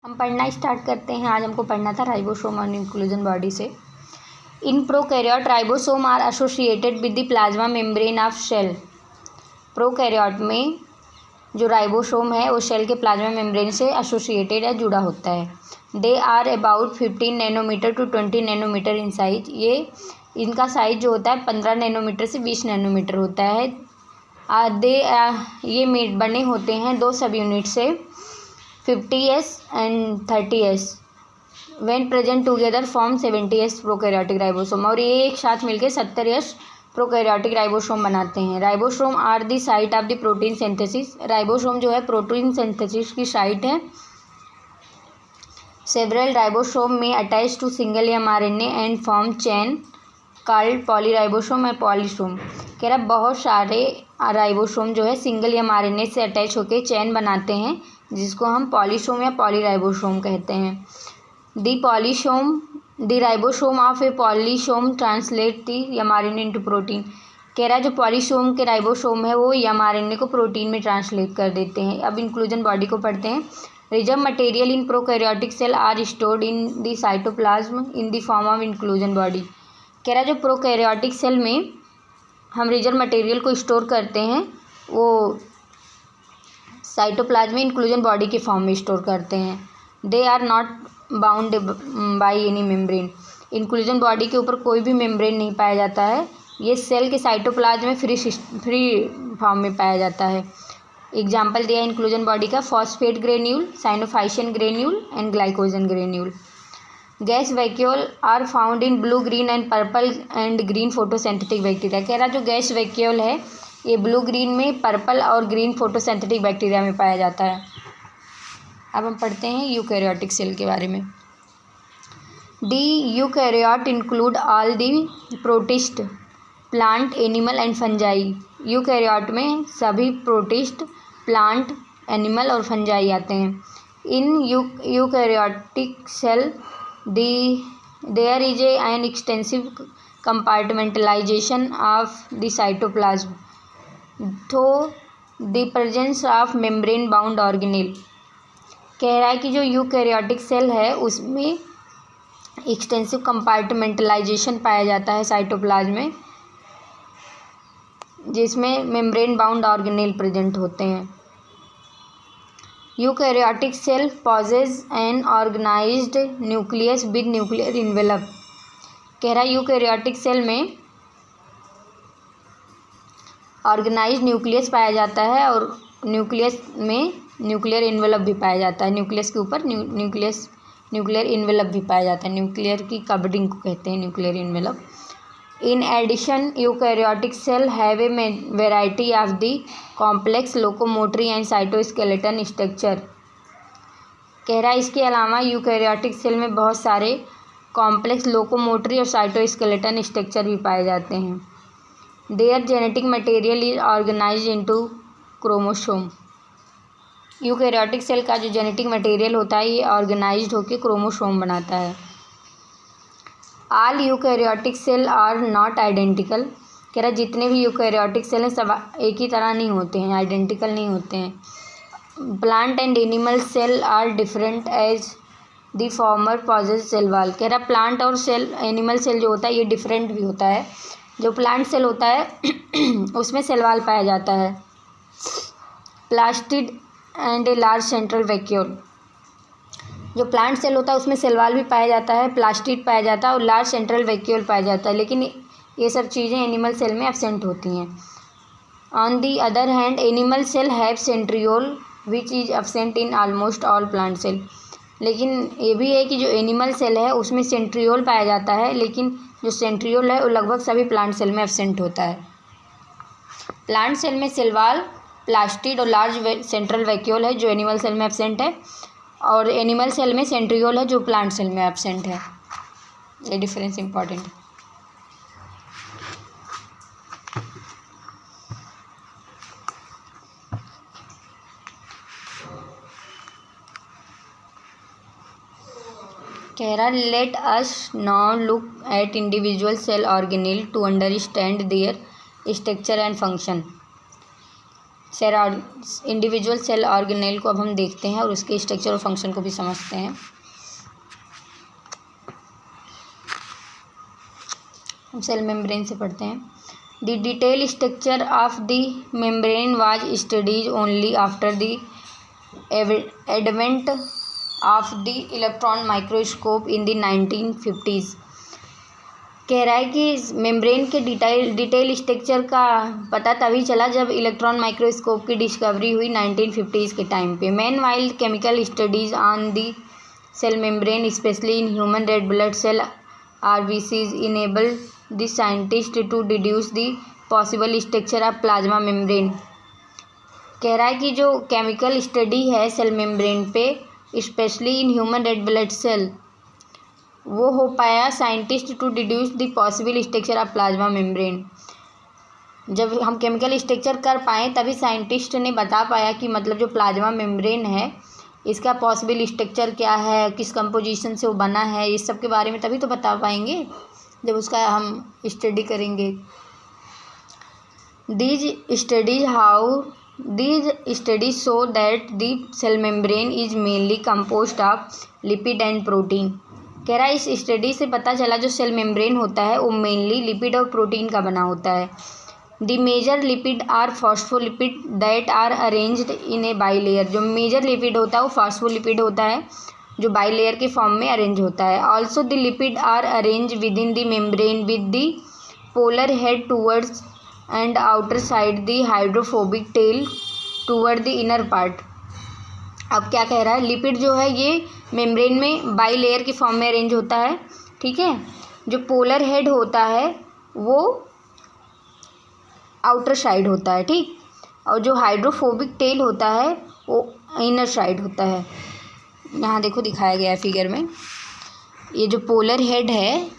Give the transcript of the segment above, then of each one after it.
हम पढ़ना स्टार्ट करते हैं। आज हमको पढ़ना था राइबोसोम और इंक्लूजन बॉडी से। In prokaryote ribosome are associated with the plasma membrane of cell. Prokaryote में जो राइबोसोम है वो सेल के प्लाज्मा मेम्ब्रेन से एसोसिएटेड या जुड़ा होता है। They are about 15 nanometre to 20 nanometre in size. इनका साइज जो होता है 15 नैनोमीटर से 20 नैनोमीटर होता है। ये बने होते हैं दो सब यूनिट से 50s and 30s when present together form 70s prokaryotic ribosome. और ये एक साथ मिलकर 70s प्रोकैरियोटिक राइबोसोम बनाते हैं। Ribosome are the site of the protein synthesis. Ribosome जो है प्रोटीन सिंथेसिस की साइट है। Several ribosome may attach to single mRNA and form chain called polyribosome और पॉलीसोम। कह रहा बहुत सारे राइबोसोम जो है सिंगल mRNA से अटैच होकर चेन बनाते हैं जिसको हम पॉलीसोम या पॉलीराइबोसोम कहते हैं। The ribosome of a polysome translate the mRNA into protein. कह रहा है जो पॉलीसोम के राइबोसोम है वो mRNA को प्रोटीन में ट्रांसलेट कर देते हैं। अब इंक्लूजन बॉडी को पढ़ते हैं। Reserve material in prokaryotic cell are stored in the cytoplasm in the form of inclusion body. कह रहा है जो प्रोकैरियोटिक सेल में हम रिजर्व मटेरियल को स्टोर करते हैं वो साइटोप्लाज्म में इंक्लूजन बॉडी के फॉर्म में स्टोर करते हैं। They are not bound by any membrane. Inclusion body के ऊपर कोई भी मेम्ब्रेन नहीं पाया जाता है। ये सेल के साइटोप्लाज्म में फ्री फॉर्म में पाया जाता है। एग्जाम्पल दिया इंक्लूजन बॉडी का phosphate granule, cyanophycean granule and glycogen granule. Gas vacuole are found in blue, green and purple and green photosynthetic bacteria. कह रहा जो गैस वैक्यूल है ये ब्लू ग्रीन में, पर्पल और ग्रीन फोटोसिंथेटिक बैक्टीरिया में पाया जाता है। अब हम पढ़ते हैं यूकैरियोटिक सेल के बारे में। The eukaryote include all the protist, plant, animal and fungi. Eukaryote में सभी प्रोटिस्ट, प्लांट, एनिमल और फंजाई आते हैं। In eukaryotic cell there is an extensive compartmentalization of the cytoplasm through the presence of membrane bound organelle. कह रहा है कि जो यूकैरियोटिक सेल है उसमें एक्सटेंसिव कंपार्टमेंटलाइजेशन पाया जाता है साइटोप्लाज्म में, जिसमें मेम्ब्रेन बाउंड ऑर्गेनेल प्रेजेंट होते हैं। Eukaryotic cell possess an organised nucleus with nuclear envelope. कह रहा है यूकैरियोटिक सेल में ऑर्गेनाइज्ड न्यूक्लियस पाया जाता है और न्यूक्लियस में न्यूक्लियर इन्वेलप भी पाया जाता है। न्यूक्लियस के ऊपर न्यूक्लियर इन्वेलप भी पाया जाता है। न्यूक्लियर की कवरिंग को कहते हैं nuclear envelope. In addition eukaryotic cell have a variety of the complex locomotory and cytoskeleton structure. कह रहा है इसके अलावा यूकैरियोटिक सेल में बहुत सारे कॉम्प्लेक्स लोकोमोटरी और साइटोस्केलेटन स्ट्रक्चर भी पाए जाते हैं। Their genetic material is organise into chromosome. Eukaryotic cell का जो जेनेटिक मटेरियल होता है ये ऑर्गेनाइज्ड होकर क्रोमोसोम बनाता है। All eukaryotic cell are not identical. कह रहा जितने भी यूकैरियोटिक सेल हैं सब एक ही तरह नहीं होते हैं, आइडेंटिकल नहीं होते हैं। Plant and animal cell are different as the former possess cell wall. कह रहा प्लांट और एनिमल सेल जो होता है ये डिफरेंट भी होता है। जो प्लांट सेल होता है उसमें सेल वॉल पाया जाता है। Plastid and a large central vacuole. जो प्लांट सेल होता है उसमें सेल वॉल भी पाया जाता है, प्लास्टिड पाया जाता है और लार्ज सेंट्रल वैक्यूल पाया जाता है, लेकिन ये सब चीज़ें एनिमल सेल में एब्सेंट होती हैं। On the other hand animal cell have centriole which is absent in almost all plant cell. लेकिन ये भी है कि जो एनिमल सेल है उसमें सेंट्रियोल पाया जाता है, लेकिन जो सेंट्रियोल है वो लगभग सभी प्लांट सेल में एब्सेंट होता है। प्लांट सेल में सेल वॉल, प्लास्टिड और लार्ज सेंट्रल वैक्यूल है जो एनिमल सेल में एब्सेंट है, और एनिमल सेल में सेंट्रियोल है जो प्लांट सेल में एब्सेंट है। ये डिफरेंस इंपॉर्टेंट है। कह रहा let us now look at individual cell organelle to understand their structure and function. Cell और इंडिविजुअल सेल ऑर्गेनेल को अब हम देखते हैं और उसके स्ट्रक्चर और फंक्शन को भी समझते हैं। हम सेल मेम्ब्रेन से पढ़ते हैं। The detail structure of the membrane was studies only after the advent of the electron microscope in the 1950s। कह रहा है कि मेम्ब्रेन के डिटेल स्ट्रक्चर का पता तभी चला जब इलेक्ट्रॉन माइक्रोस्कोप की डिस्कवरी हुई 1950s के टाइम पे। Meanwhile chemical studies on the cell membrane specially in human red blood cell RBCs enable the scientist to deduce the possible structure of plasma membrane. कह रहा है कि जो chemical study है cell membrane पे specially in human red blood cell, वो हो पाया scientist to deduce the possible structure of plasma membrane. जब हम केमिकल स्ट्रक्चर कर पाए तभी साइंटिस्ट ने बता पाया कि मतलब जो प्लाज्मा मेम्ब्रेन है इसका पॉसिबल स्ट्रक्चर क्या है, किस कंपोजिशन से वो बना है, इस सब के बारे में तभी तो बता पाएंगे जब उसका हम स्टडी करेंगे। These studies show that the cell membrane is mainly composed of lipid and protein. कह रहा है इस स्टडी से पता चला जो सेल मेम्ब्रेन होता है वो मेनली लिपिड और प्रोटीन का बना होता है। The major lipid are phospholipid that are arranged in a bilayer. जो मेजर लिपिड होता है वो फॉस्फोलिपिड होता है जो बाईलेयर के फॉर्म में अरेंज होता है। Also the lipid are arrange with in the membrane with the polar head towards and outer side the hydrophobic tail toward the inner part. अब क्या कह रहा है, लिपिड जो है ये मेम्ब्रेन में बाई लेयर के फॉर्म में अरेंज होता है, ठीक है। जो पोलर हेड होता है वो आउटर साइड होता है, ठीक, और जो हाइड्रोफोबिक टेल होता है वो इनर साइड होता है। यहाँ देखो दिखाया गया है फिगर में, ये जो पोलर हेड है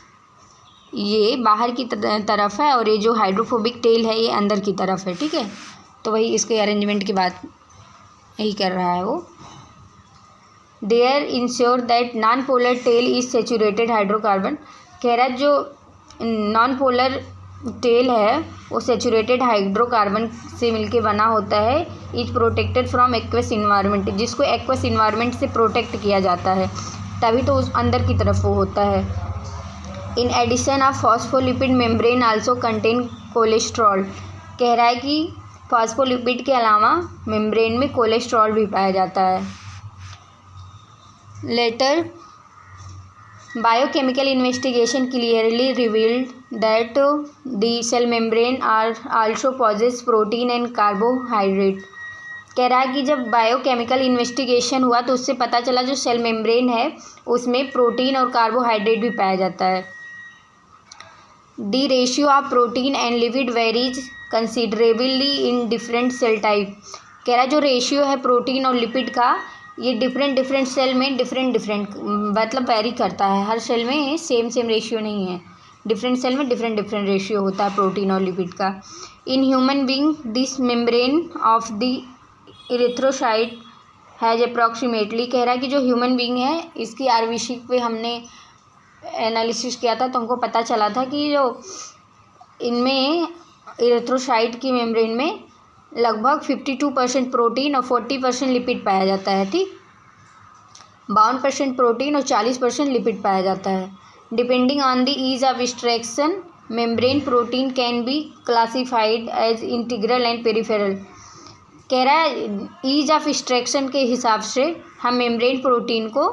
ये बाहर की तरफ है और ये जो हाइड्रोफोबिक टेल है ये अंदर की तरफ है, ठीक है। तो वही इसके अरेंजमेंट की बात यही कर रहा है वो। There ensure that non polar tail is saturated hydrocarbon. कह रहा है जो नॉन पोलर टेल है वो सेचुरेटेड हाइड्रोकार्बन से मिलके बना होता है। Is protected from aqueous environment, जिसको एक्वस इन्वायरमेंट से प्रोटेक्ट किया जाता है तभी तो उस अंदर की तरफ वो होता है। In addition of phospholipid membrane also contain cholesterol. कह रहा है कि फॉस्फोलिपिड के अलावा मेम्ब्रेन में कोलेस्ट्रॉल भी पाया जाता है। Later biochemical investigation clearly revealed that the cell membrane are also possess protein and carbohydrate. कह रहा है कि जब बायोकेमिकल इन्वेस्टिगेशन हुआ तो उससे पता चला जो सेल मेम्ब्रेन है उसमें प्रोटीन और कार्बोहाइड्रेट भी पाया जाता है। The ratio of protein and lipid varies considerably in different cell type. कह रहा है जो रेशियो है प्रोटीन और लिपिड का ये डिफरेंट सेल में डिफरेंट मतलब वेरी करता है। हर सेल में सेम रेशियो नहीं है, डिफरेंट सेल में डिफरेंट रेशियो होता है प्रोटीन और लिपिड का। In human being this membrane of the erythrocyte has approximately. कह रहा है कि जो ह्यूमन बीइंग है इसकी RBC पे हमने एनालिसिस किया था तो हमको पता चला था कि जो इनमें इरिथ्रोसाइट की मेम्ब्रेन में लगभग 52% प्रोटीन और 40% लिपिड पाया जाता है, ठीक। 52% प्रोटीन और 40% लिपिड पाया जाता है। Depending on the ease of extraction membrane protein can be classified as integral and peripheral. कह रहा है ईज ऑफ एक्सट्रैक्शन के हिसाब से हम मेम्ब्रेन प्रोटीन को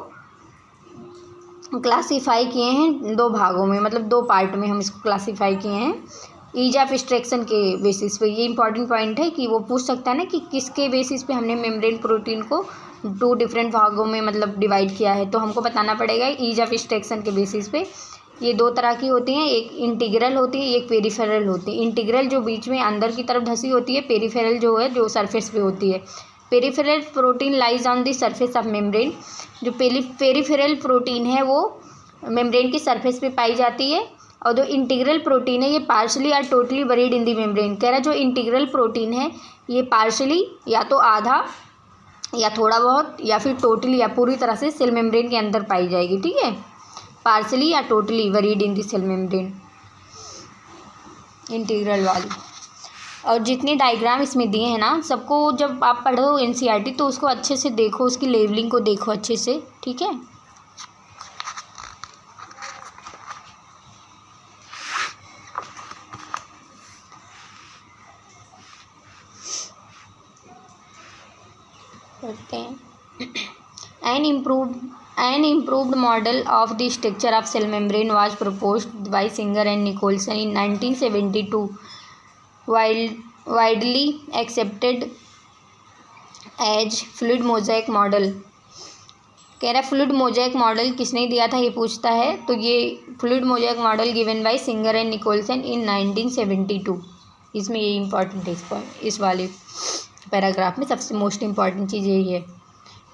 क्लासीफाई किए हैं दो भागों में, मतलब दो पार्ट में हम इसको क्लासीफाई किए हैं ईज ऑफ एक्सट्रैक्शन के बेसिस पे। ये इंपॉर्टेंट पॉइंट है कि वो पूछ सकता है ना कि किसके बेसिस पे हमने मेम्ब्रेन प्रोटीन को दो डिफरेंट भागों में मतलब डिवाइड किया है, तो हमको बताना पड़ेगा ईज ऑफ एक्सट्रैक्शन के बेसिस पे। ये दो तरह की होती हैं, एक इंटीग्रल होती है, एक पेरिफेरल होती है। इंटीग्रल जो बीच में अंदर की तरफ धसी होती है, पेरिफेरल जो है जो सरफेस पे होती है। Peripheral protein lies on the surface of membrane. जो पेरिफेरल प्रोटीन है वो मेम्ब्रेन की सरफेस पे पाई जाती है, और जो इंटीग्रल प्रोटीन है ये पार्शली और totally buried in the membrane. कह रहा है जो इंटीग्रल प्रोटीन है ये पार्शली या तो आधा या थोड़ा बहुत या फिर टोटली या पूरी तरह से सेल मेम्ब्रेन के अंदर पाई जाएगी, ठीक है। पार्शली या totally buried in the cell membrane, integral वाली। और जितने डायग्राम इसमें दिए हैं ना, सबको जब आप पढ़ो एनसीईआरटी तो उसको अच्छे से देखो, उसकी लेवलिंग को देखो अच्छे से, ठीक है। करते हैं। An improved model of the structure of cell membrane was proposed by Singer and Nicholson in 1972, widely accepted as fluid mosaic model। कह रहा है फ्लूइड मोज़ेक मॉडल किसने दिया था, ये पूछता है। तो ये fluid mosaic model given by Singer and Nicolson in 1972। इसमें ये इंपॉर्टेंट है, इस वाले पैराग्राफ में सबसे मोस्ट इंपॉर्टेंट चीज़ यही है।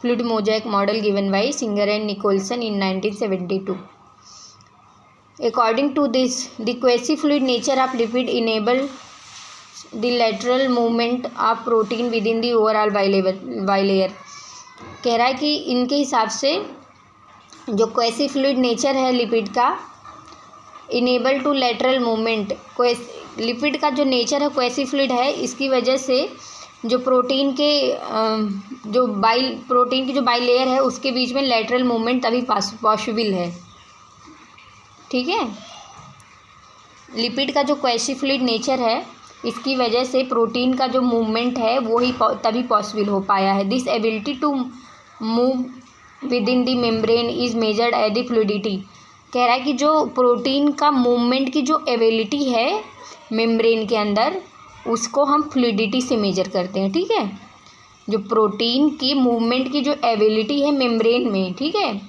Fluid mosaic model given by Singer and Nicolson in 1972। According to this the quasi fluid nature of lipid enable the lateral movement of protein with in the overall bilayer. कह रहा है कि इनके हिसाब से जो क्वेसी फ्लूइड नेचर है lipid का, enable to lateral movement, lipid का जो नेचर है क्वेसी फ्लूइड है, इसकी वजह से जो प्रोटीन की जो बाइलेयर है उसके बीच में लेटरल मूवमेंट तभी पॉसिबल है, ठीक है। लिपिड का जो क्वेसी फ्लूइड नेचर है इसकी वजह से प्रोटीन का जो मूवमेंट है वो ही तभी पॉसिबल हो पाया है। This ability to move with in the membrane is measured as the fluidity. कह रहा है कि जो प्रोटीन का मूवमेंट की जो एबिलिटी है मेम्ब्रेन के अंदर, उसको हम फ्लूइडिटी से मेजर करते हैं, ठीक है। जो प्रोटीन की मूवमेंट की जो एबिलिटी है मेम्ब्रेन में, ठीक है,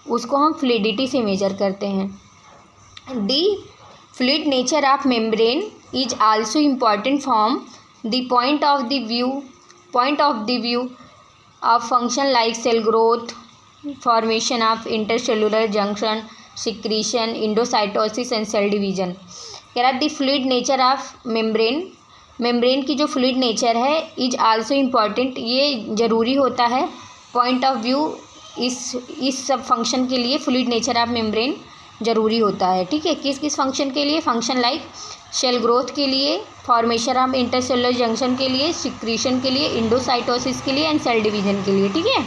उसको हम फ्लूइडिटी से मेजर करते हैं। The fluid nature of membrane is also important from the point of view of function like cell growth, formation of intercellular junction, secretion, endocytosis and cell division। कह रहा the fluid nature of membrane की जो fluid nature है is also important, ये ज़रूरी होता है point of view इस सब फंक्शन के लिए fluid nature of membrane ज़रूरी होता है, ठीक है। किस किस फंक्शन के लिए, फंक्शन लाइक सेल ग्रोथ के लिए, फॉर्मेशन ऑफ इंटरसेलुलर जंक्शन के लिए, सिक्रीशन के लिए, इंडोसाइटोसिस के लिए एंड सेल डिवीजन के लिए, ठीक है।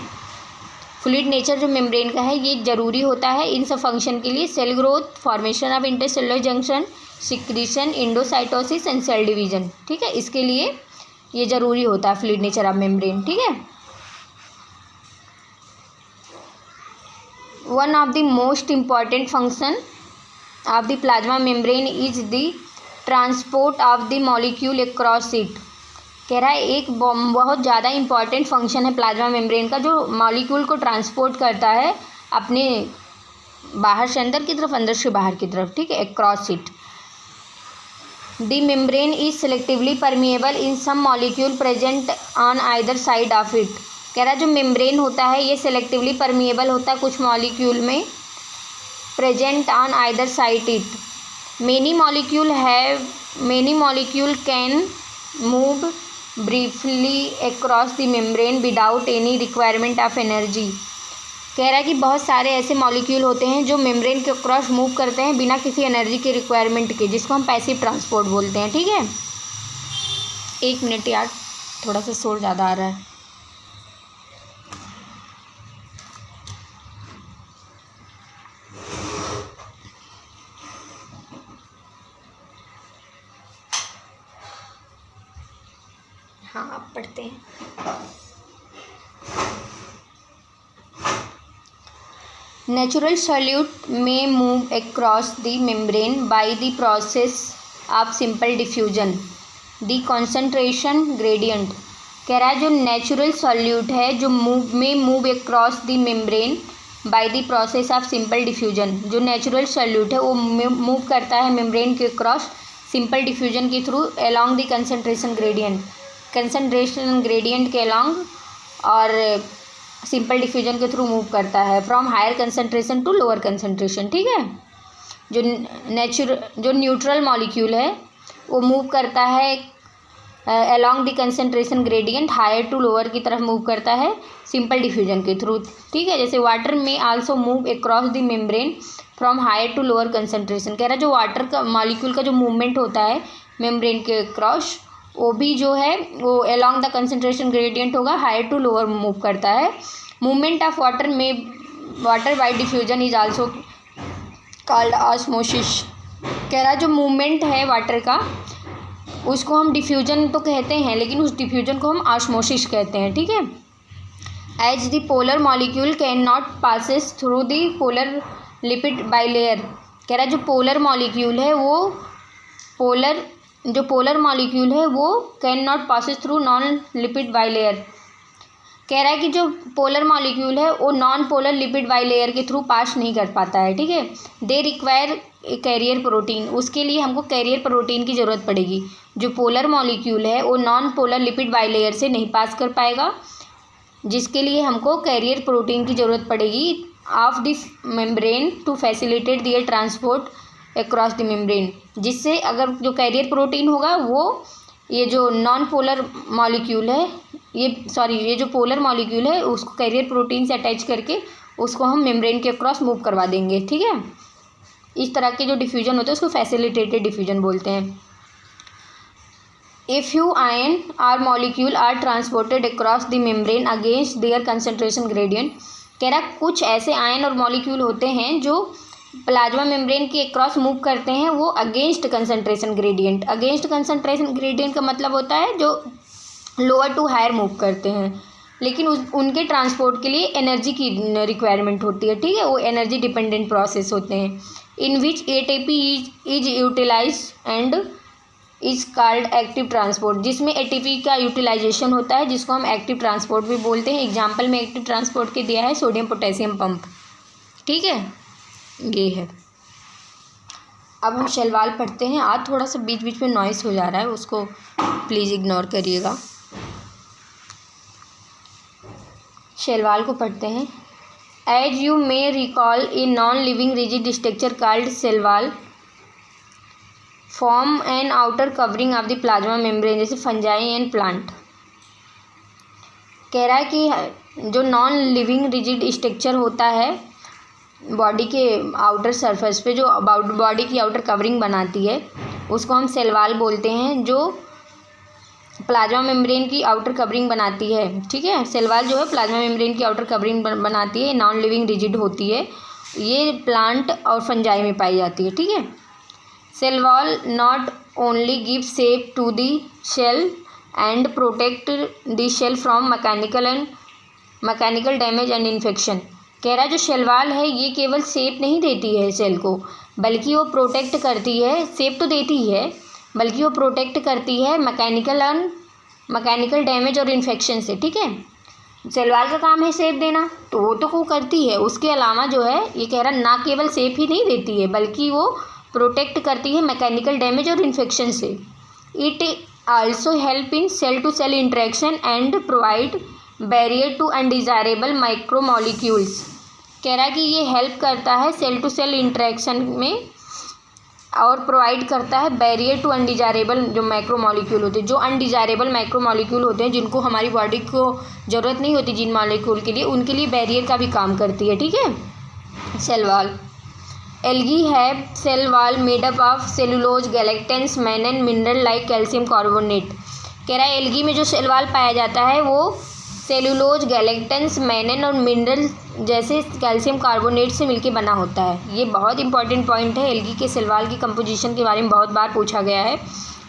फ्लूइड नेचर जो मेम्ब्रेन का है ये ज़रूरी होता है इन सब फंक्शन के लिए, cell growth, formation of intercellular junction, secretion, endocytosis and cell division, ठीक है। इसके लिए ये ज़रूरी होता है फ्लूइड नेचर ऑफ मेम्ब्रेन, ठीक है। One of the most important function of the plasma membrane is the transport of the molecule across it। कह रहा है एक बहुत ज़्यादा इम्पॉर्टेंट फंक्शन है प्लाज्मा मेम्ब्रेन का, जो मॉलिक्यूल को ट्रांसपोर्ट करता है अपने बाहर से अंदर की तरफ, अंदर से बाहर की तरफ, ठीक है, across it। The membrane is selectively permeable in some molecule present on either side of it। कह रहा है जो मेम्ब्रेन होता है ये सेलेक्टिवली परमिएबल होता है कुछ मॉलिक्यूल में, present on either side it. Many molecule can move briefly across the membrane without any requirement of energy. कह रहा है कि बहुत सारे ऐसे मॉलिक्यूल होते हैं जो मेम्ब्रेन के अक्रॉस मूव करते हैं बिना किसी एनर्जी के रिक्वायरमेंट के, जिसको हम पैसिव ट्रांसपोर्ट बोलते हैं, ठीक है। 1 मिनट यार, थोड़ा सा शोर ज़्यादा आ रहा है। हाँ, आप पढ़ते हैं। नेचुरल सॉल्यूट में move across the membrane by the process of simple diffusion the concentration gradient. कह रहा है जो नेचुरल सॉल्यूट है जो move across the membrane by the process of simple diffusion, जो नेचुरल सॉल्यूट है वो मूव करता है मेम्ब्रेन के क्रॉस सिंपल डिफ्यूजन के through along the concentration gradient के अलोंग और सिंपल डिफ्यूजन के थ्रू मूव करता है from higher concentration to lower concentration, ठीक है। जो न्यूट्रल मॉलिक्यूल है वो मूव करता है along the concentration gradient, higher to lower की तरफ मूव करता है सिंपल डिफ्यूजन के थ्रू, ठीक है। जैसे water may also move across the membrane from higher to lower concentration. कह रहा है जो वाटर का मॉलिक्यूल का जो मूवमेंट होता है मेम्ब्रेन के क्रॉस वो भी जो है वो अलोंग द कंसंट्रेशन ग्रेडियंट होगा, हायर टू लोअर मूव करता है। Movement of water bye diffusion is also called osmosis. कह रहा जो मूवमेंट है वाटर का उसको हम डिफ्यूजन तो कहते हैं, लेकिन उस डिफ्यूजन को हम ऑस्मोसिस कहते हैं, ठीक है। As the polar molecule can not passes through the polar lipid bilayer. कह रहा जो पोलर मॉलिक्यूल है वो can not passes through non lipid bilayer. कह रहा है कि जो पोलर मॉलिक्यूल है वो नॉन पोलर लिपिड बाइलेयर के थ्रू पास नहीं कर पाता है, ठीक है। दे रिक्वायर कैरियर प्रोटीन, उसके लिए हमको कैरियर प्रोटीन की ज़रूरत पड़ेगी। जो पोलर मॉलिक्यूल है वो नॉन पोलर लिपिड बाइलेयर से नहीं पास कर पाएगा, जिसके लिए हमको कैरियर प्रोटीन की ज़रूरत पड़ेगी of the membrane to facilitate their transport across the membrane. जिससे अगर जो कैरियर प्रोटीन होगा वो ये जो नॉन पोलर मॉलिक्यूल है ये जो पोलर मॉलिक्यूल है उसको कैरियर प्रोटीन से अटैच करके उसको हम मेम्ब्रेन के अक्रॉस मूव करवा देंगे, ठीक है। इस तरह के जो डिफ्यूजन होते हैं उसको फैसिलिटेटेड डिफ्यूजन बोलते हैं। A few ion or molecule are transported across the membrane against their concentration gradient. कह रहा कुछ ऐसे आयन और मॉलिक्यूल होते हैं जो प्लाज्मा मेम्ब्रेन के अक्रॉस मूव करते हैं, वो against concentration gradient. Against concentration gradient का मतलब होता है जो लोअर टू हायर मूव करते हैं, लेकिन उनके ट्रांसपोर्ट के लिए एनर्जी की रिक्वायरमेंट होती है, ठीक है। वो एनर्जी डिपेंडेंट प्रोसेस होते हैं। In which ATP is utilize and is called active transport. जिसमें एटीपी का यूटिलाइजेशन होता है, जिसको हम एक्टिव ट्रांसपोर्ट भी बोलते हैं। एग्जाम्पल में एक्टिव ट्रांसपोर्ट के दिया है सोडियम पोटेशियम पंप, ठीक है। ये है। अब हम शैलवाल पढ़ते हैं। आज थोड़ा सा बीच बीच में नॉइस हो जा रहा है, उसको प्लीज़ इग्नोर करिएगा। शैलवाल को पढ़ते हैं। As you may recall a non living rigid structure called cell wall form an outer covering of the plasma membrane, जैसे फंजाई एंड प्लांट। कह रहा है कि जो नॉन लिविंग रिजिड स्ट्रक्चर होता है बॉडी के आउटर सरफेस पे, जो बॉडी की आउटर कवरिंग बनाती है, उसको हम सेल वॉल बोलते हैं, जो प्लाज्मा मेम्ब्रेन की आउटर कवरिंग बनाती है, ठीक है। सेल वॉल जो है प्लाज्मा मेम्ब्रेन की आउटर कवरिंग बनाती है, नॉन लिविंग रिजिड होती है। ये प्लांट और फंजाई में पाई जाती है, ठीक है। Cell wall not only give shape to the cell and protect the cell from mechanical damage and infection. कह रहा है जो शेल वॉल है ये केवल शेप नहीं देती है सेल को, बल्कि वो प्रोटेक्ट करती है। शेप तो देती ही है, बल्कि वो प्रोटेक्ट करती है मैकेनिकल डैमेज और इन्फेक्शन से, ठीक है। सेल वॉल का काम है शेप देना, तो वो तो करती है। उसके अलावा जो है ये कह रहा ना केवल शेप ही नहीं देती है, बल्कि वो प्रोटेक्ट करती है मैकेनिकल डैमेज और इन्फेक्शन से। It also help in cell to cell interaction and provide barrier to undesirable micromolecules. कह रहा है कि ये हेल्प करता है सेल टू सेल इंटरेक्शन में और प्रोवाइड करता है बैरियर टू अनडिजायरेबल जो माइक्रोमॉलिक्यूल होते हैं, जो अनडिजायरेबल माइक्रोमॉलिक्यूल होते हैं, जिनको हमारी बॉडी को ज़रूरत नहीं होती जिन मॉलिक्यूल के लिए, उनके लिए बैरियर का भी काम करती है, ठीक है। Cell wall. Algae have cell wall made up of cellulose, galactans, mannan mineral like calcium carbonate. कह रहा है एल्गी में जो सेल वॉल पाया जाता है वो सेलुलोज, गैलेक्टेंस, मैनन और मिनरल जैसे कैल्शियम कार्बोनेट से मिलके बना होता है। ये बहुत इंपॉर्टेंट पॉइंट है। एल्गी के सेल वॉल की कंपोजिशन के बारे में बहुत बार पूछा गया है,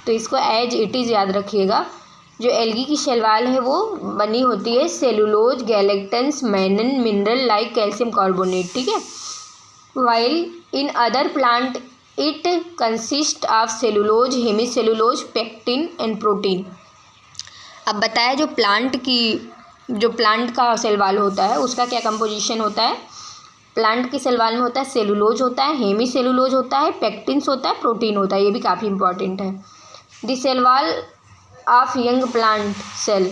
तो इसको एज इट इज़ याद रखिएगा। जो एल्गी की सेल वॉल है वो बनी होती है cellulose, galactans, mannan mineral like calcium carbonate, ठीक है। While in other plant it consist of cellulose, hemicellulose, pectin and protein. अब बताया जो प्लांट का सेल वॉल होता है उसका क्या कंपोजिशन होता है। प्लांट की सेल वॉल में होता है सेलुलोज होता है, हेमी सेलुलोज होता है, पेक्टिन्स होता है, प्रोटीन होता है। ये भी काफ़ी इंपॉर्टेंट है। The cell wall of young plant cell,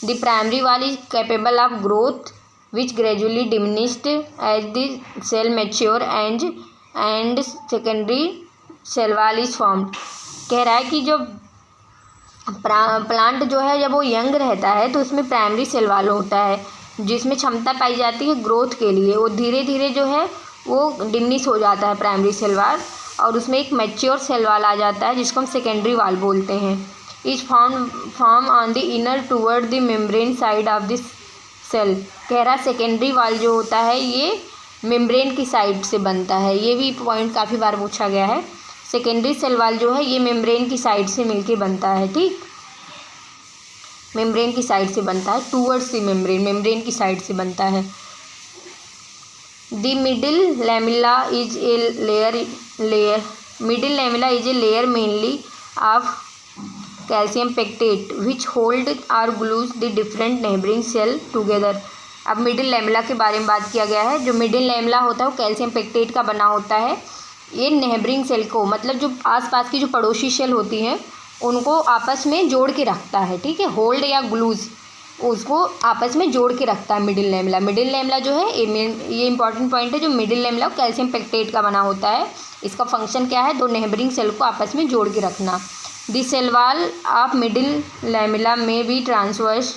the primary wall is capable of growth which gradually diminished as the cell mature and secondary cell wall is formed. कह रहा है कि जो प्लांट जो है जब वो यंग रहता है तो उसमें प्राइमरी सेल वॉल होता है, जिसमें क्षमता पाई जाती है ग्रोथ के लिए। वो धीरे धीरे जो है वो डिमिनिश हो जाता है प्राइमरी सेल वॉल, और उसमें एक मैच्योर सेल वॉल आ जाता है जिसको हम सेकेंडरी वॉल बोलते हैं। Is form on the inner toward the membrane side of the cell. कह रहा सेकेंडरी वॉल जो होता है ये मेम्ब्रेन की साइड से बनता है। ये भी पॉइंट काफ़ी बार पूछा गया है। सेकेंडरी सेल वॉल जो है ये मेम्ब्रेन की साइड से मिलके बनता है। ठीक, मेम्ब्रेन की साइड से बनता है, टूवर्ड्स द मेम्ब्रेन, मेम्ब्रेन की साइड से बनता है। The middle lamella is a layer middle lamella is a layer mainly of calcium pectate which hold or glues the different neighbouring cell together. अब middle lamella के बारे में बात किया गया है। जो मिडिल लैमेला होता है वो कैल्शियम पेक्टेट का बना होता है। ये नेबरिंग सेल को, मतलब जो आसपास की जो पड़ोसी सेल होती हैं उनको आपस में जोड़ के रखता है। ठीक है, होल्ड या ग्लूज उसको आपस में जोड़ के रखता है मिडिल लैमेला। मिडिल लैमेला जो है ये इंपॉर्टेंट पॉइंट है। जो मिडिल लैमेला कैल्शियम पेक्टेट का बना होता है, इसका फंक्शन क्या है? दो नेबरिंग सेल को आपस में जोड़ के रखना। The cell wall of middle lamella may be transverse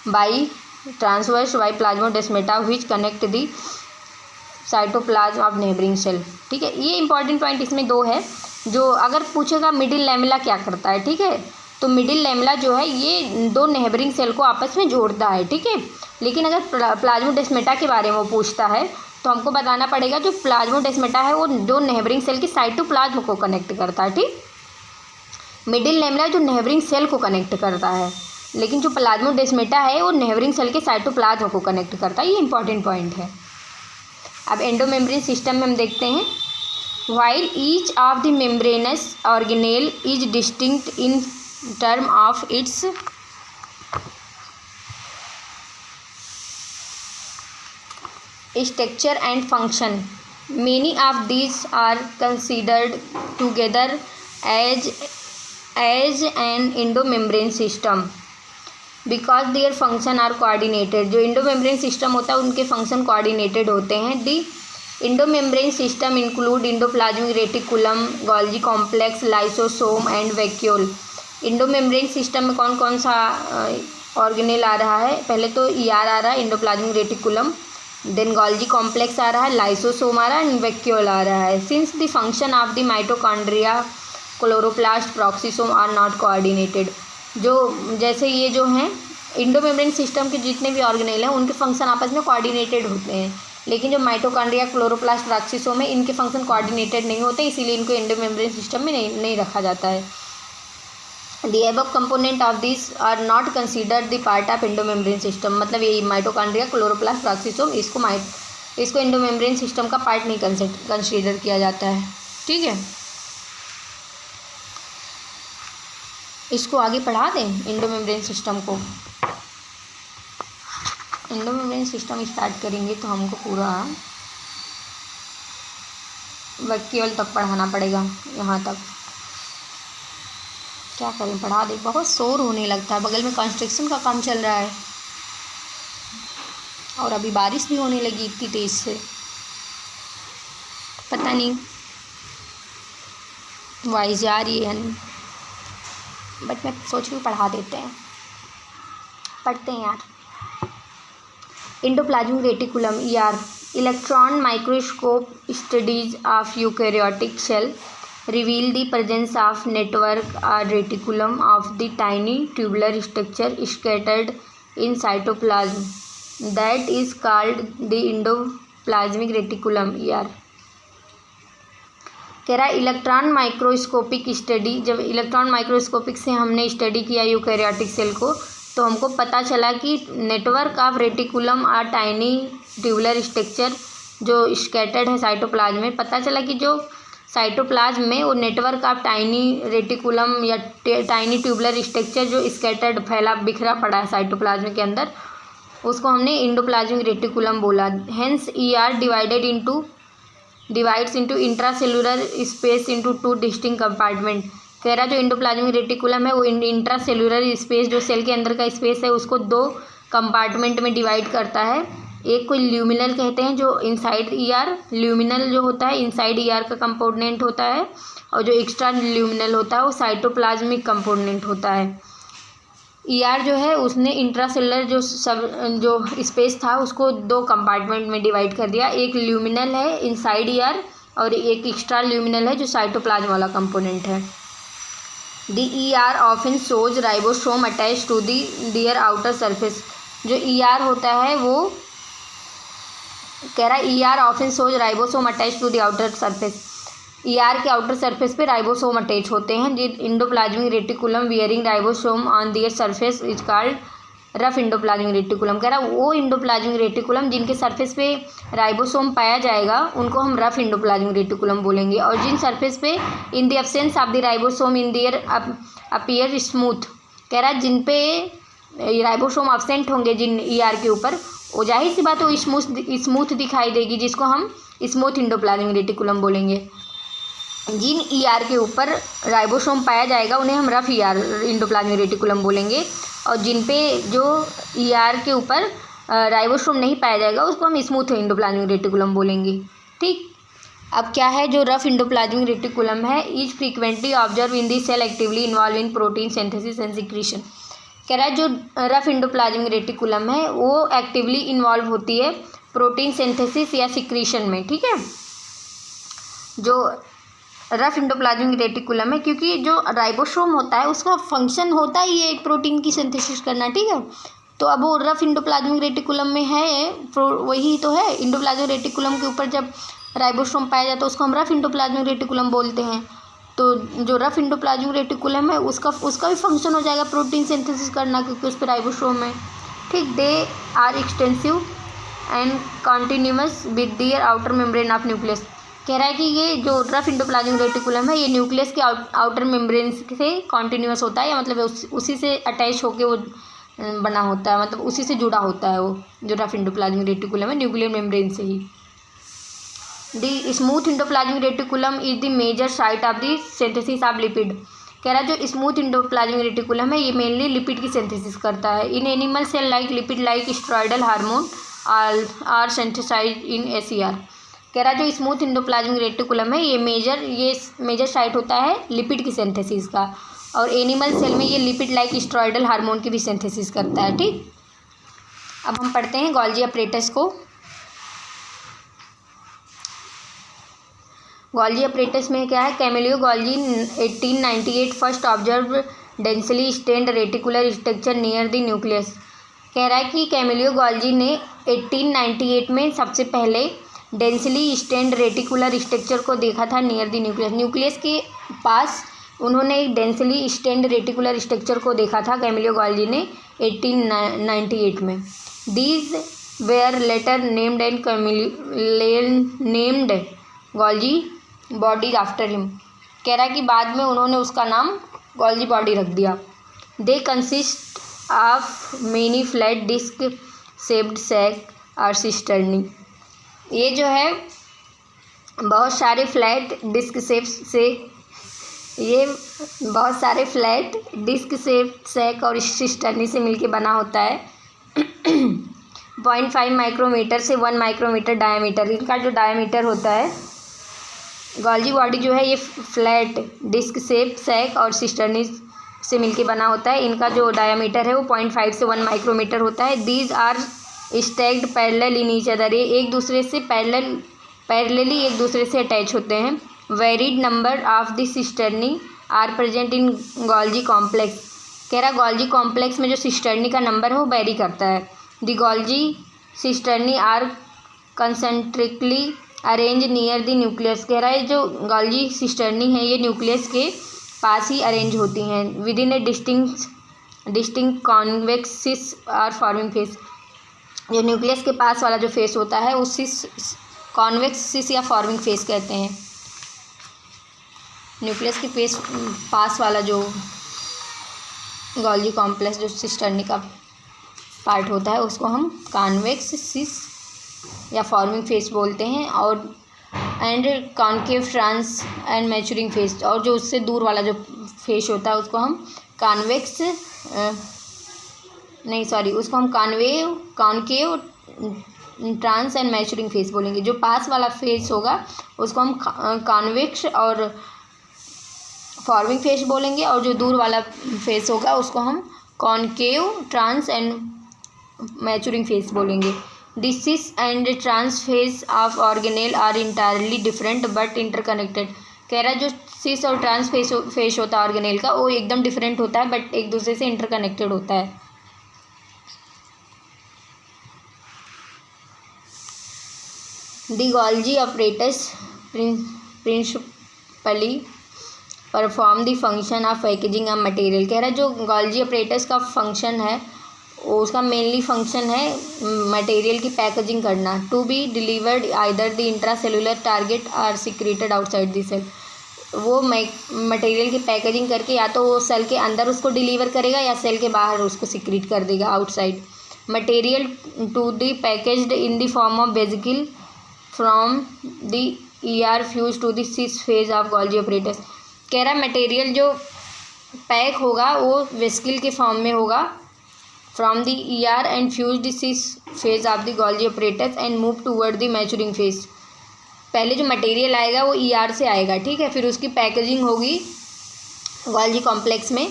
by plasmodesmata which connect the cytoplasm of neighbouring cell. ठीक है, ये इंपॉर्टेंट पॉइंट इसमें दो है। जो अगर पूछेगा मिडिल लैमेला क्या करता है, ठीक है, तो मिडिल लैमेला जो है ये दो नेबरिंग सेल को आपस में जोड़ता है। ठीक है, लेकिन अगर प्लाज्मोडेस्माटा के बारे में वो पूछता है तो हमको बताना पड़ेगा जो प्लाज्मोडेस्माटा है वो दो नेबरिंग सेल के साइटोप्लाज्म को कनेक्ट करता है। ठीक, मिडिल लैमेला जो नेबरिंग सेल को कनेक्ट करता है, लेकिन जो प्लाज्मोडेस्माटा है वो नेबरिंग सेल के साइटोप्लाज्म को कनेक्ट करता है। ये इंपॉर्टेंट पॉइंट है। अब एंडोमेम्ब्रेन सिस्टम में हम देखते हैं, while each of the membranes organelle is distinct in term of its structure and function, many of these are considered together as an endomembrane system because their function are coordinated। जो endomembrane system होता है उनके function coordinated होते हैं। The endomembrane system include endoplasmic reticulum, Golgi complex, lysosome and vacuole। endomembrane system में कौन कौन सा ऑर्गेनेल आ रहा है? पहले तो ER आ रहा है, endoplasmic reticulum, then Golgi complex आ रहा है, लाइसोसोम आ रहा है, वैक्यूल आ रहा है। Since the function of the mitochondria, chloroplast, peroxisome are not coordinated. जो जैसे ये जो हैं इंडोमेम्ब्रेन सिस्टम के जितने भी ऑर्गेनेल हैं उनके फंक्शन आपस में कोऑर्डिनेटेड होते हैं, लेकिन जो माइटोकॉन्ड्रिया, क्लोरोप्लास्ट, प्रॉक्सीसोम है इनके फंक्शन कोऑर्डिनेटेड नहीं होते, इसीलिए इनको इंडोमेम्ब्रेन सिस्टम में नहीं रखा जाता है। The above component of these are not considered the part of endomembrane system। मतलब ये माइटोकॉन्ड्रिया, क्लोरोप्लास्ट, प्रॉक्सीसोम इसको एंडोमेम्ब्रेन सिस्टम का पार्ट नहीं कंसीडर किया जाता है। ठीक है, इसको आगे पढ़ा दें एंडोमेम्ब्रेन सिस्टम को। एंडोमेम्ब्रेन सिस्टम स्टार्ट करेंगे तो हमको पूरा वैक्यूल तक पढ़ाना पड़ेगा, यहाँ तक। क्या करें, पढ़ा दे। बहुत शोर होने लगता है, बगल में कंस्ट्रक्शन का काम चल रहा है और अभी बारिश भी होने लगी इतनी तेज़ से, पता नहीं वाइज जा रही है, बट मैं सोच रही हूँ पढ़ा देते हैं, पढ़ते हैं यार। Endoplasmic reticulum ER, electron microscope studies of eukaryotic cell reveal the presence of network or reticulum of the tiny tubular structure scattered in cytoplasm that is called the endoplasmic reticulum ER। कह रहा है electron microscopic study, जब electron microscopic से हमने study किया eukaryotic cell को तो हमको पता चला कि नेटवर्क ऑफ रेटिकुलम और टाइनी ट्यूबुलर स्ट्रक्चर जो स्कैटर्ड है साइटोप्लाज्म में, पता चला कि जो साइटोप्लाज्म में वो नेटवर्क ऑफ टाइनी रेटिकुलम या टाइनी ट्यूबुलर स्ट्रक्चर जो स्कैटर्ड फैला बिखरा पड़ा है साइटोप्लाज्म के अंदर, उसको हमने एंडोप्लाज्मिक रेटिकुलम बोला। Hence ER divides into intracellular space into 2 distinct compartment. कह रहा जो एंडोप्लाज्मिक रेटिकुलम है वो इंट्रासेलुलर स्पेस जो सेल के अंदर का स्पेस है उसको 2 कंपार्टमेंट में डिवाइड करता है। एक को ल्यूमिनल कहते हैं जो इनसाइड ER, ल्यूमिनल जो होता है इनसाइड ER का कंपोनेंट होता है, और जो एक्स्ट्रा ल्यूमिनल होता है वो साइटोप्लाज्मिक कंपोनेंट होता है। ER जो है उसने इंट्रासेलुलर जो स्पेस था उसको 2 कंपार्टमेंट में डिवाइड कर दिया। एक ल्यूमिनल है इनसाइड ER और एक एक्स्ट्रा ल्यूमिनल है जो साइटोप्लाज्म वाला कंपोनेंट है। The ER often shows ribosome attach to their outer surface. जो ER होता है वो कह रहा है ER often shows ribosome attach to the outer surface. ER के आउटर सरफेस पे राइबोसोम अटैच होते हैं। The endoplasmic reticulum bearing ribosome on their surface is called rough endoplasmic reticulum. कह रहा है वो इंडोप्लाज्मिक रेटिकुलम जिनके सरफेस पे राइबोसोम पाया जाएगा उनको हम रफ इंडोप्लाज्मिक रेटिकुलम बोलेंगे, और जिन सरफेस पे in the absence of the ribosome in their appear smooth. कह रहा है जिन पे राइबोसोम एब्सेंट होंगे जिन ER के ऊपर, वो जाहिर सी बात वो स्मूथ दिखाई देगी, जिसको हम स्मूथ इंडोप्लाज्मिक रेटिकुलम बोलेंगे। जिन ER के ऊपर राइबोसोम पाया जाएगा उन्हें हम रफ ER इंडोप्लाज्मिक रेटिकुलम बोलेंगे, और जिन पे जो ER के ऊपर राइबोसोम नहीं पाया जाएगा उसको हम स्मूथ इंडोप्लाज्मिक रेटिकुलम बोलेंगे। ठीक, अब क्या है जो रफ इंडोप्लाज्मिक रेटिकुलम है, is frequently observe in the cell actively involve in protein synthesis and secretion. कह रहा है जो रफ इंडोप्लाज्मिक रेटिकुलम है वो एक्टिवली इन्वॉल्व होती है प्रोटीन सिंथेसिस या सिक्रीशन में। ठीक है, जो रफ इंडोप्लाज्मिक रेटिकुलम है, क्योंकि जो राइबोसोम होता है उसका फंक्शन होता है ये प्रोटीन की सिंथेसिस करना। ठीक है, तो अब वो रफ इंडोप्लाज्मिक रेटिकुलम में है, वही तो है। इंडोप्लाज्मिक रेटिकुलम के ऊपर जब राइबोसोम पाया जाता है उसको हम रफ इंडोप्लाज्मिक रेटिकुलम बोलते हैं। तो जो रफ इंडोप्लाज्मिक रेटिकुलम है उसका भी फंक्शन हो जाएगा प्रोटीन सिंथेसिस करना, क्योंकि उस पर राइबोसोम है। ठीक, they are extensive and continuous with their outer membrane of nucleus. कह रहा है कि ये जो रफ इंडोप्लाज्मिक रेटिकुलम है ये न्यूक्लियस के आउटर मेम्ब्रेन से कॉन्टिन्यूअस होता है, या मतलब उसी से अटैच होकर वो बना होता है, मतलब उसी से जुड़ा होता है वो जो रफ इंडोप्लाज्मिक रेटिकुलम है न्यूक्लियर मेम्ब्रेन से ही। The smooth endoplasmic reticulum is the major site of the synthesis of lipid. कह रहा है जो स्मूथ इंडोप्लाज्मिक रेटिकुलम है ये मेनली लिपिड की सिंथेसिस करता है। In animal cell like lipid like steroidal hormone are synthesised in SER। कह रहा है जो स्मूथ इंडोप्लाज्मिक रेटिकुलम है ये मेजर साइट होता है लिपिड की सिंथेसिस का, और एनिमल सेल में ये लिपिड लाइक स्टेरॉयडल हार्मोन की भी सिंथेसिस करता है। ठीक, अब हम पढ़ते हैं गोल्जी अपरेटस को। गोल्जी अपरेटस में क्या है, Camillo Golgi 1898 first observe densely stained reticular structure near the nucleus. कह रहा है कि कैमिलियो गोल्जी ने 1898 में सबसे पहले डेंसली स्टेन्ड रेटिकुलर स्ट्रक्चर को देखा था नियर द न्यूक्लियस। न्यूक्लियस के पास उन्होंने एक डेंसली स्टेन्ड रेटिकुलर स्ट्रक्चर को देखा था कैमिलियो गोल्जी ने 1898 में। These were later named and named Golgi body after him. कह रहा है कि बाद में उन्होंने उसका नाम गोल्जी बॉडी रख दिया। They consist of many flat disc shaped sac और सिस्टर्नी। ये जो है बहुत सारे फ्लैट डिस्क शेप से सैक और सिस्टर्नी से मिलके बना होता है। 0.5 माइक्रोमीटर से 1 माइक्रोमीटर डायमीटर इनका जो डायमीटर होता है। गोल्जी बॉडी जो है ये फ्लैट डिस्क शेप सैक और सिस्टर्नी से मिलके बना होता है। इनका जो डायमीटर है वो 0.5 से 1 माइक्रोमीटर होता है। These are stacked parallel in each other, ये एक दूसरे से पैरेलली एक दूसरे से अटैच होते हैं। Varied number of the cisternae are present in Golgi complex. कह रहा गोल्जी कॉम्प्लेक्स में जो सिस्टर्नी का नंबर है वो वेरी करता है। The Golgi cisternae are concentrically arrange near the nucleus. कह रहा है जो गोल्जी सिस्टर्नी है ये न्यूक्लियस के पास ही अरेंज होती हैं। Within a distinct convex cis or forming face. जो न्यूक्लियस के पास वाला जो फेस होता है उसी कॉन्वेक्सिस या फॉर्मिंग फेस कहते हैं। न्यूक्लियस के पास वाला जो गोल्जी कॉम्प्लेक्स जो सिस्टर्नी का पार्ट होता है उसको हम कॉन्वेक्सिस या फॉर्मिंग फेस बोलते हैं। और and concave trans and maturing face, और जो उससे दूर वाला जो फेस होता है उसको हम उसको हम concave trans and maturing face बोलेंगे। जो पास वाला फेस होगा उसको हम कॉन्वेक्स और फॉर्मिंग फेस बोलेंगे, और जो दूर वाला फेस होगा उसको हम concave trans and maturing face बोलेंगे। The cis and trans face of organelle are entirely different but interconnected. कह रहा है जो सिस और ट्रांस फेस होता है ऑर्गेनेल का वो एकदम डिफरेंट होता है बट एक दूसरे से इंटरकनेक्टेड होता है। The Golgi apparatus principally perform the function of packaging of material. कह रहा है जो गोल्जी apparatus का फंक्शन है उसका मेनली फंक्शन है मटेरियल की पैकेजिंग करना। To be delivered either the intracellular target or secreted outside the cell. वो मटेरियल की पैकेजिंग करके या तो वो सेल के अंदर उसको डिलीवर करेगा या सेल के बाहर उसको सिक्रीट कर देगा outside. Material to the packaged in the form of vesicle from the ER fuse to the cis face of Golgi apparatus। कह रहा मटेरियल जो पैक होगा वो वेसिकल के फॉर्म में होगा from the ER and fuse the cis face of the Golgi apparatus and move toward the maturing phase. पहले जो मटेरियल आएगा वो ER से आएगा, ठीक है, फिर उसकी पैकेजिंग होगी गोल्जी कॉम्प्लेक्स में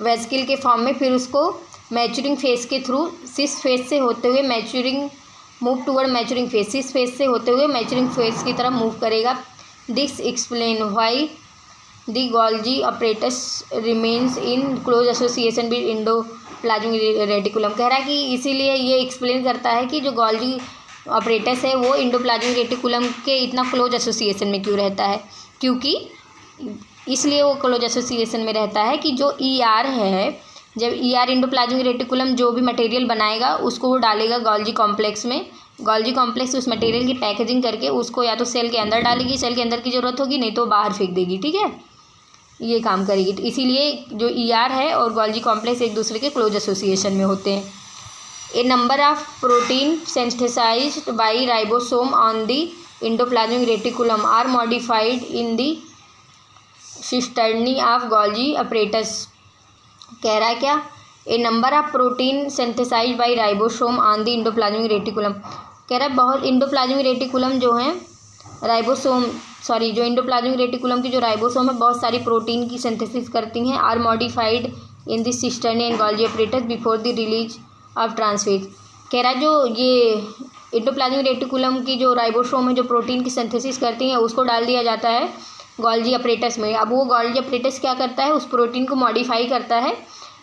वेसिकल के फॉर्म में, फिर उसको मैच्योरिंग फेज के थ्रू सिस फेज से होते हुए maturing move toward maturing phase, cis phase से होते हुए मैच्योरिंग फेज की तरफ मूव करेगा। This explain why the Golgi apparatus remains in close association with endoplasmic reticulum. कह रहा है कि इसीलिए ये एक्सप्लेन करता है कि जो गोल्जी apparatus है वो एंडोप्लाज्मिक रेटिकुलम के इतना क्लोज एसोसिएशन में क्यों रहता है, क्योंकि इसलिए वो क्लोज एसोसिएशन में रहता है कि जो ER है, जब ER एंडोप्लाज्मिक रेटिकुलम जो भी मटेरियल बनाएगा उसको वो डालेगा गोल्जी कॉम्प्लेक्स में। गोल्जी कॉम्प्लेक्स उस मटेरियल की पैकेजिंग करके उसको या तो सेल के अंदर डालेगी, सेल के अंदर की ज़रूरत होगी, नहीं तो बाहर फेंक देगी, ठीक है, ये काम करेगी। तो इसीलिए जो ER है और गोल्जी कॉम्प्लेक्स एक दूसरे के क्लोज एसोसिएशन में होते हैं। A number of protein synthesized by ribosome on the endoplasmic reticulum are modified in the cisternae of Golgi apparatus। कह रहा है क्या, a number of protein synthesized by ribosome on the endoplasmic reticulum. कह रहा है बहुत एंडोप्लाज्मिक रेटिकुलम जो है जो एंडोप्लाज्मिक रेटिकुलम की जो राइबोसोम है बहुत सारी प्रोटीन की सिंथेसिस करती हैं। Are modified in the cisternae and Golgi apparatus before the release of trans face. कह रहा है जो ये एंडोप्लाज्मिक रेटिकुलम की जो राइबोसोम है जो प्रोटीन की सिंथेसिस करती हैं उसको डाल दिया जाता है गोल्जी apparatus में। अब वो गोल्जी apparatus क्या करता है, उस प्रोटीन को मॉडिफाई करता है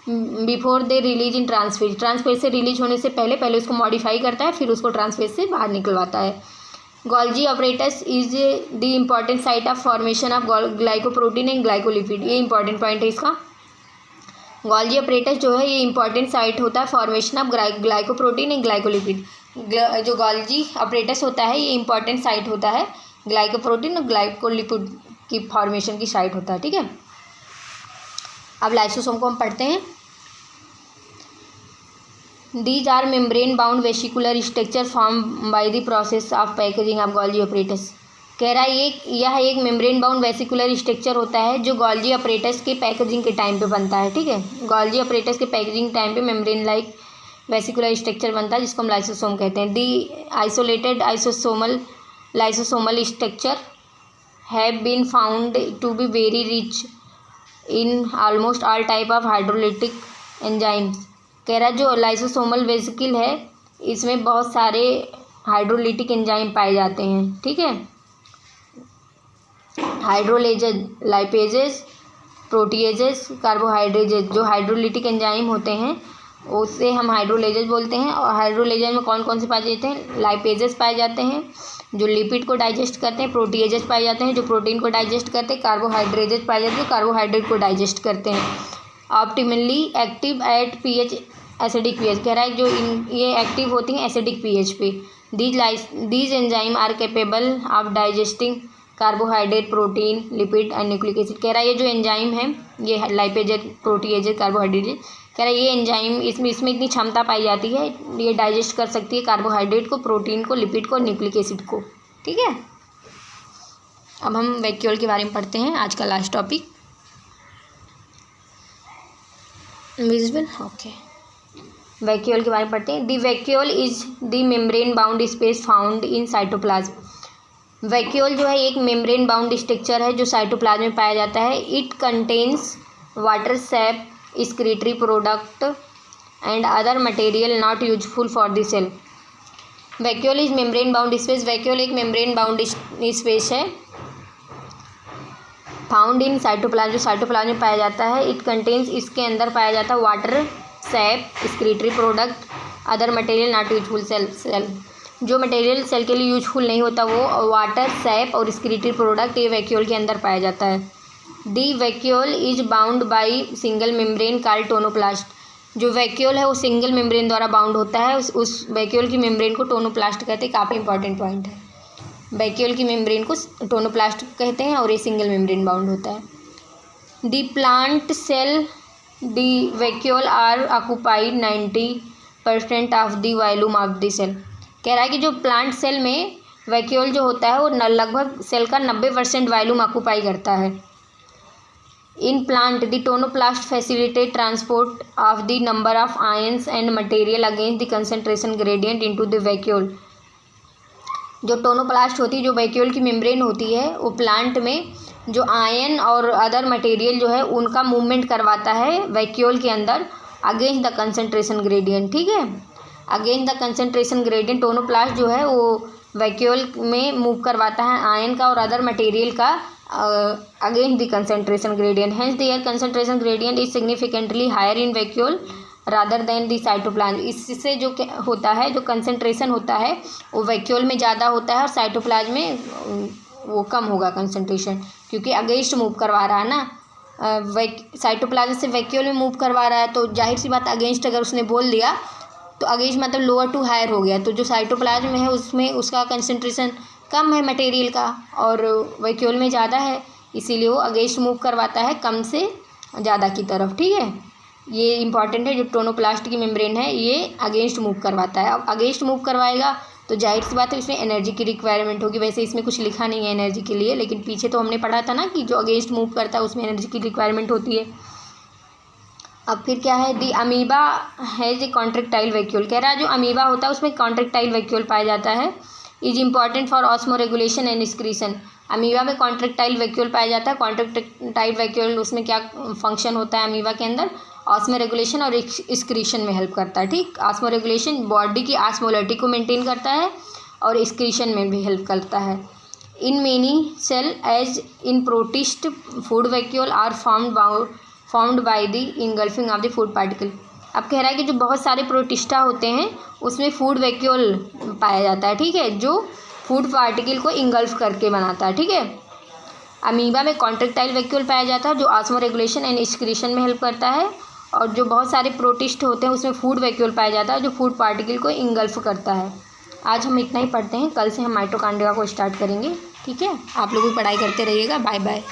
before they release in trans phase. Trans phase से रिलीज होने से पहले उसको मॉडिफाई करता है, फिर उसको ट्रांसफेज से बाहर निकलवाता है। Golgi apparatus is the important site of formation of glycoprotein and glycolipid. ये इंपॉर्टेंट पॉइंट है इसका। गोल्जी apparatus जो है ये इंपॉर्टेंट साइट होता है formation of glycoprotein and glycolipid. जो गोल्जी apparatus होता है ये इंपॉर्टेंट साइट होता है ग्लाइकोप्रोटीन और ग्लाइकोलिपिड की फॉर्मेशन की साइट होता है, ठीक है। अब लाइसोसोम को हम पढ़ते हैं। These are membrane bound vesicular structure form by the process of packaging of Golgi apparatus। कह रहा है यह एक मेम्ब्रेन बाउंड वेसिकुलर स्ट्रक्चर होता है जो गोल्जी apparatus के पैकेजिंग के टाइम पे बनता है, ठीक है। गोल्जी apparatus के पैकेजिंग टाइम पे मेम्ब्रेन लाइक वेसिकुलर स्ट्रक्चर बनता है जिसको हम लाइसोसोम कहते हैं। The isolated lysosomal structure have been found to be very rich in almost all type of hydrolytic enzymes. कह रहा है जो लाइसोसोमल वेसिकल है इसमें बहुत सारे हाइड्रोलिटिक एंजाइम पाए जाते हैं, ठीक है। हाइड्रोलेजेज, लाइपेजेज, प्रोटीएजेज, कार्बोहाइड्रेजेज, जो हाइड्रोलिटिक एंजाइम होते हैं उसे हम हाइड्रोलेजेज बोलते हैं। और हाइड्रोलेजेज में कौन कौन से पाए जाते हैं, लाइपेजेस पाए जाते हैं जो लिपिड को डाइजेस्ट करते हैं, प्रोटीएजेस पाए जाते हैं जो प्रोटीन को डाइजेस्ट करते हैं, कार्बोहाइड्रेजेस पाए जाते हैं कार्बोहाइड्रेट को डाइजेस्ट करते हैं। Optimally active at pH acidic pH। कह रहा है जो ये एक्टिव होती हैं एसिडिक pH पे। These enzyme are capable of digesting carbohydrate, protein, lipid and nucleic acid. कह रहा है ये जो एंजाइम है ये लाइपेजेज, प्रोटीएजेज, कार्बोहाइड्रेट, कह रहा है ये एंजाइम इसमें इतनी क्षमता पाई जाती है ये डाइजेस्ट कर सकती है कार्बोहाइड्रेट को, प्रोटीन को, लिपिड को, न्यूक्लिक एसिड को, ठीक है। अब हम वैक्यूल के बारे में पढ़ते हैं, आज का last topic visual, okay. Vacuole के बारे में पढ़ते हैं। The vacuole is the membrane bound space found in cytoplasm. Vacuole जो है एक मेम्ब्रेन बाउंड स्ट्रक्चर है जो साइटोप्लाज्म में पाया जाता है। It contains water SAP, excretory product and other material not useful for the cell। Vacuole is membrane bound space. Vacuole एक मेम्ब्रेन बाउंड स्पेस है फाउंड इन साइटोप्लाज्म, जो साइटोप्लाज्म में पाया जाता है। इट कंटेन्स, इसके अंदर पाया जाता है water, sap, excretory product, other material not useful cell. जो मटेरियल सेल के लिए यूजफुल नहीं होता वो वाटर, सैप और एक्सक्रीटरी प्रोडक्ट ये वैक्यूल के अंदर पाया जाता है। The vacuole is bound by single membrane called tonoplast. जो वैक्यूल है वो सिंगल मेम्ब्रेन द्वारा बाउंड होता है, उस वैक्यूल की मेम्ब्रेन को टोनोप्लास्ट कहते हैं। काफ़ी इंपॉर्टेंट पॉइंट है, वैक्यूल की मेम्ब्रेन को टोनोप्लास्ट कहते हैं और ये सिंगल मेम्ब्रेन बाउंड होता है। The plant cell the vacuole are occupied 90% of the volume of the cell. कह रहा है कि जो प्लांट सेल में वैक्यूल जो होता है वो लगभग सेल का 90% वॉल्यूम ऑक्यूपाई करता है। In plant the tonoplast facilitate transport of the number of ions and material against the concentration gradient into the vacuole. जो टोनोप्लास्ट होती है, जो वैक्यूल की मेम्ब्रेन होती है, वो प्लांट में जो आयन और अदर मटेरियल जो है उनका मूवमेंट करवाता है वैक्यूल के अंदर अगेंस्ट द कंसंट्रेशन ग्रेडियंट। ठीक है, against the concentration gradient tonoplast जो है वो वैक्यूल में मूव करवाता है आयन का और अदर मटेरियल का against the concentration gradient. Hence their concentration gradient is significantly higher in vacuole rather than the cytoplasm. इससे जो होता है, जो कंसंट्रेशन होता है वो वैक्यूल में ज़्यादा होता है और साइटोप्लाज्म में वो कम होगा कंसंट्रेशन, क्योंकि अगेंस्ट मूव करवा रहा है ना। साइटोप्लाज्म से वैक्यूल में मूव करवा रहा है तो जाहिर सी बात अगेंस्ट अगर उसने बोल दिया तो अगेंस्ट मतलब लोअर टू हायर हो गया। तो जो साइटोप्लाज्म में है उसमें उसका कंसंट्रेशन कम है मटेरियल का और वैक्यूल में ज़्यादा है, इसीलिए वो अगेंस्ट मूव करवाता है कम से ज़्यादा की तरफ। ठीक है, ये इंपॉर्टेंट है। जो टोनोप्लास्ट की मेम्ब्रेन है ये अगेंस्ट मूव करवाता है। अब अगेंस्ट मूव करवाएगा तो जाहिर सी बात है इसमें एनर्जी की रिक्वायरमेंट होगी। वैसे इसमें कुछ लिखा नहीं है एनर्जी के लिए, लेकिन पीछे तो हमने पढ़ा था ना कि जो अगेंस्ट मूव करता है उसमें एनर्जी की रिक्वायरमेंट होती है। अब फिर क्या है, the amoeba has a contractile vacuole. कह रहा है जो अमीबा होता है उसमें कॉन्ट्रेक्टाइल वैक्यूल पाया जाता है। Is important for osmo regulation and excretion. Amoeba में कॉन्ट्रेक्टाइल वैक्यूल पाया जाता है। कॉन्ट्रेक्टाइल वैक्यूल उसमें क्या फंक्शन होता है अमीबा के अंदर, ऑस्मो रेगुलेशन और एक्सक्रीशन में हेल्प करता है। ठीक, ऑस्मो रेगुलेशन बॉडी की ऑस्मोलैरिटी को मेंटेन करता है और एक्सक्रीशन में भी हेल्प करता है। In many cell as in protist food vacuole are formed by the engulfing of the food particle. अब कह रहा है कि जो बहुत सारे प्रोटिस्टा होते हैं उसमें फूड वैक्यूल पाया जाता है। ठीक है, जो फूड पार्टिकल को इंगल्फ करके बनाता है। ठीक है, अमीबा में कॉन्ट्रेक्टाइल वैक्यूल पाया जाता है जो ऑस्मो रेगुलेशन एंड एक्सक्रीशन में हेल्प करता है, और जो बहुत सारे प्रोटिस्ट होते हैं उसमें फूड वैक्यूल पाया जाता है जो फूड पार्टिकल को इंगल्फ करता है। आज हम इतना ही पढ़ते हैं, कल से हम माइटोकॉन्ड्रिया को स्टार्ट करेंगे। ठीक है, आप लोग भी पढ़ाई करते रहिएगा। Bye bye.